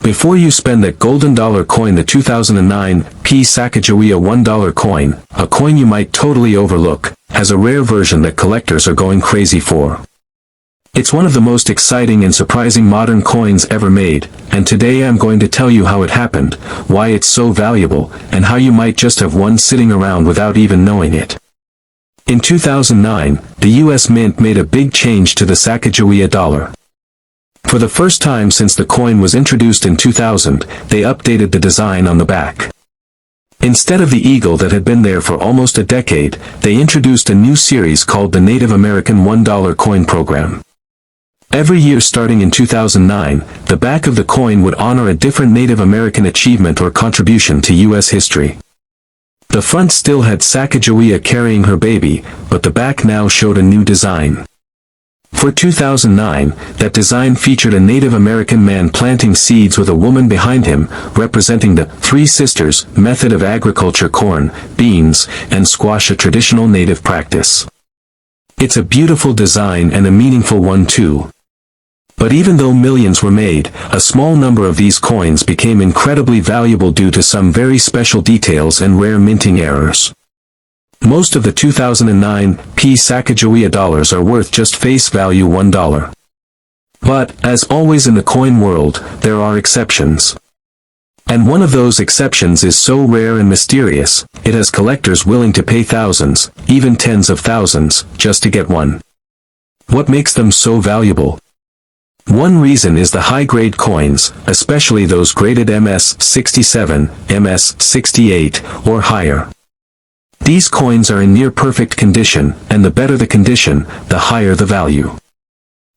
Before you spend that golden dollar coin, the 2009 Sacagawea $1 coin, a coin you might totally overlook, has a rare version that collectors are going crazy for. It's one of the most exciting and surprising modern coins ever made, and today I'm going to tell you how it happened, why it's so valuable, and how you might just have one sitting around without even knowing it. In 2009, the US Mint made a big change to the Sacagawea dollar. For the first time since the coin was introduced in 2000, they updated the design on the back. Instead of the eagle that had been there for almost a decade, they introduced a new series called the Native American $1 coin program. Every year starting in 2009, the back of the coin would honor a different Native American achievement or contribution to U.S. history. The front still had Sacagawea carrying her baby, but the back now showed a new design. For 2009, that design featured a Native American man planting seeds with a woman behind him, representing the Three Sisters method of agriculture: corn, beans, and squash, a traditional Native practice. It's a beautiful design and a meaningful one too. But even though millions were made, a small number of these coins became incredibly valuable due to some very special details and rare minting errors. Most of the 2009 Sacagawea dollars are worth just face value $1. But, as always in the coin world, there are exceptions. And one of those exceptions is so rare and mysterious, it has collectors willing to pay thousands, even tens of thousands, just to get one. What makes them so valuable? One reason is the high-grade coins, especially those graded MS-67, MS-68, or higher. These coins are in near-perfect condition, and the better the condition, the higher the value.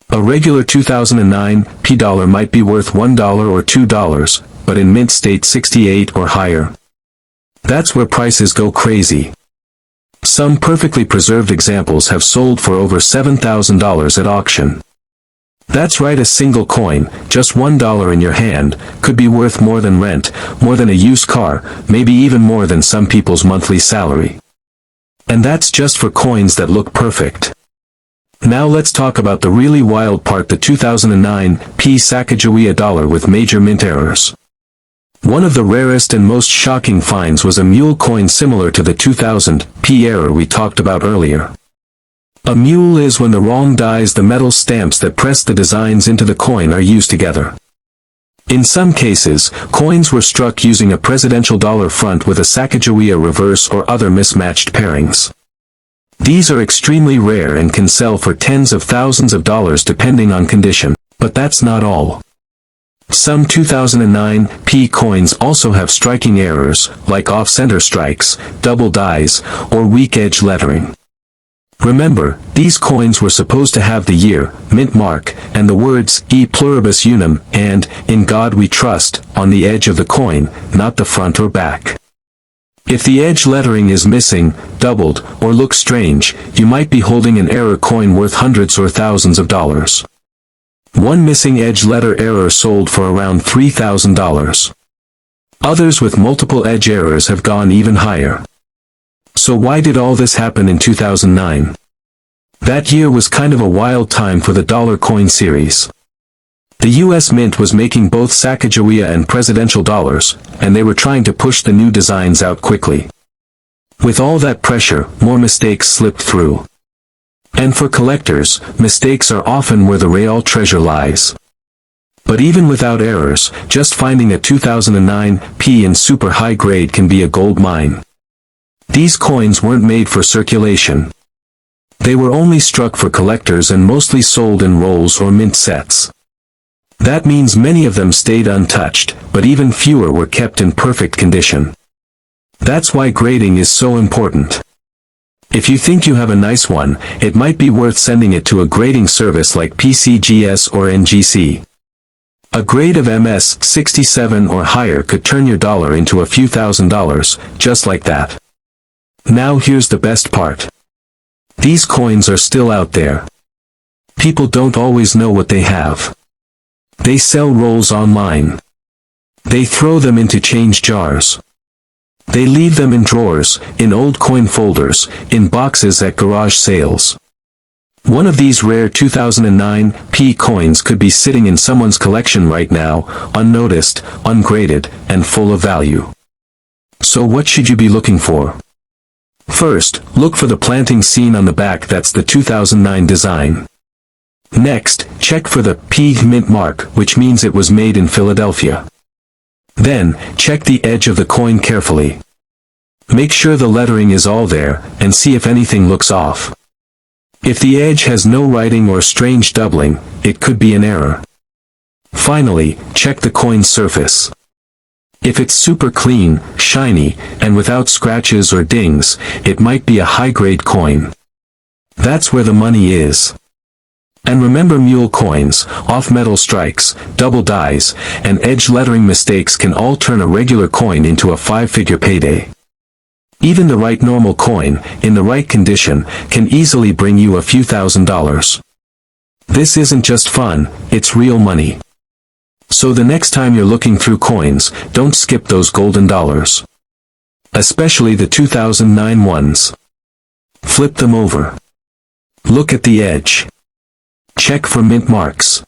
A regular 2009 dollar might be worth $1 or $2, but in mint state 68 or higher. That's where prices go crazy. Some perfectly preserved examples have sold for over $7,000 at auction. That's right, a single coin, just $1 in your hand, could be worth more than rent, more than a used car, maybe even more than some people's monthly salary. And that's just for coins that look perfect. Now let's talk about the really wild part, the 2009 Sacagawea dollar with major mint errors. One of the rarest and most shocking finds was a mule coin similar to the 2000 error we talked about earlier. A mule is when the wrong dies, the metal stamps that press the designs into the coin are used together. In some cases, coins were struck using a presidential dollar front with a Sacagawea reverse or other mismatched pairings. These are extremely rare and can sell for tens of thousands of dollars depending on condition, but that's not all. Some 2009 coins also have striking errors, like off-center strikes, double dies, or weak edge lettering. Remember, these coins were supposed to have the year, mint mark, and the words E pluribus unum and In God We Trust on the edge of the coin, not the front or back. If the edge lettering is missing, doubled, or looks strange, you might be holding an error coin worth hundreds or thousands of dollars. One missing edge letter error sold for around $3,000. Others with multiple edge errors have gone even higher. So why did all this happen in 2009? That year was kind of a wild time for the dollar coin series. The US Mint was making both Sacagawea and presidential dollars, and they were trying to push the new designs out quickly. With all that pressure, more mistakes slipped through. And for collectors, mistakes are often where the real treasure lies. But even without errors, just finding a 2009 in super high grade can be a gold mine. These coins weren't made for circulation. They were only struck for collectors and mostly sold in rolls or mint sets. That means many of them stayed untouched, but even fewer were kept in perfect condition. That's why grading is so important. If you think you have a nice one, it might be worth sending it to a grading service like PCGS or NGC. A grade of MS-67 or higher could turn your dollar into a few $1,000s, just like that. Now here's the best part. These coins are still out there. People don't always know what they have. They sell rolls online. They throw them into change jars. They leave them in drawers, in old coin folders, in boxes at garage sales. One of these rare 2009 P coins could be sitting in someone's collection right now, unnoticed, ungraded, and full of value. So what should you be looking for? First, look for the planting scene on the back. That's the 2009 design. Next, check for the P mint mark, which means it was made in Philadelphia. Then, check the edge of the coin carefully. Make sure the lettering is all there, and see if anything looks off. If the edge has no writing or strange doubling, it could be an error. Finally, check the coin's surface. If it's super clean, shiny, and without scratches or dings, it might be a high-grade coin. That's where the money is. And remember, mule coins, off-metal strikes, double dies, and edge lettering mistakes can all turn a regular coin into a five-figure payday. Even the right normal coin, in the right condition, can easily bring you a few $1,000s. This isn't just fun, it's real money. So the next time you're looking through coins, don't skip those golden dollars. Especially the 2009 ones. Flip them over. Look at the edge. Check for mint marks.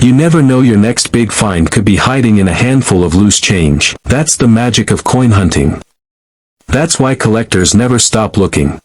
You never know, your next big find could be hiding in a handful of loose change. That's the magic of coin hunting. That's why collectors never stop looking.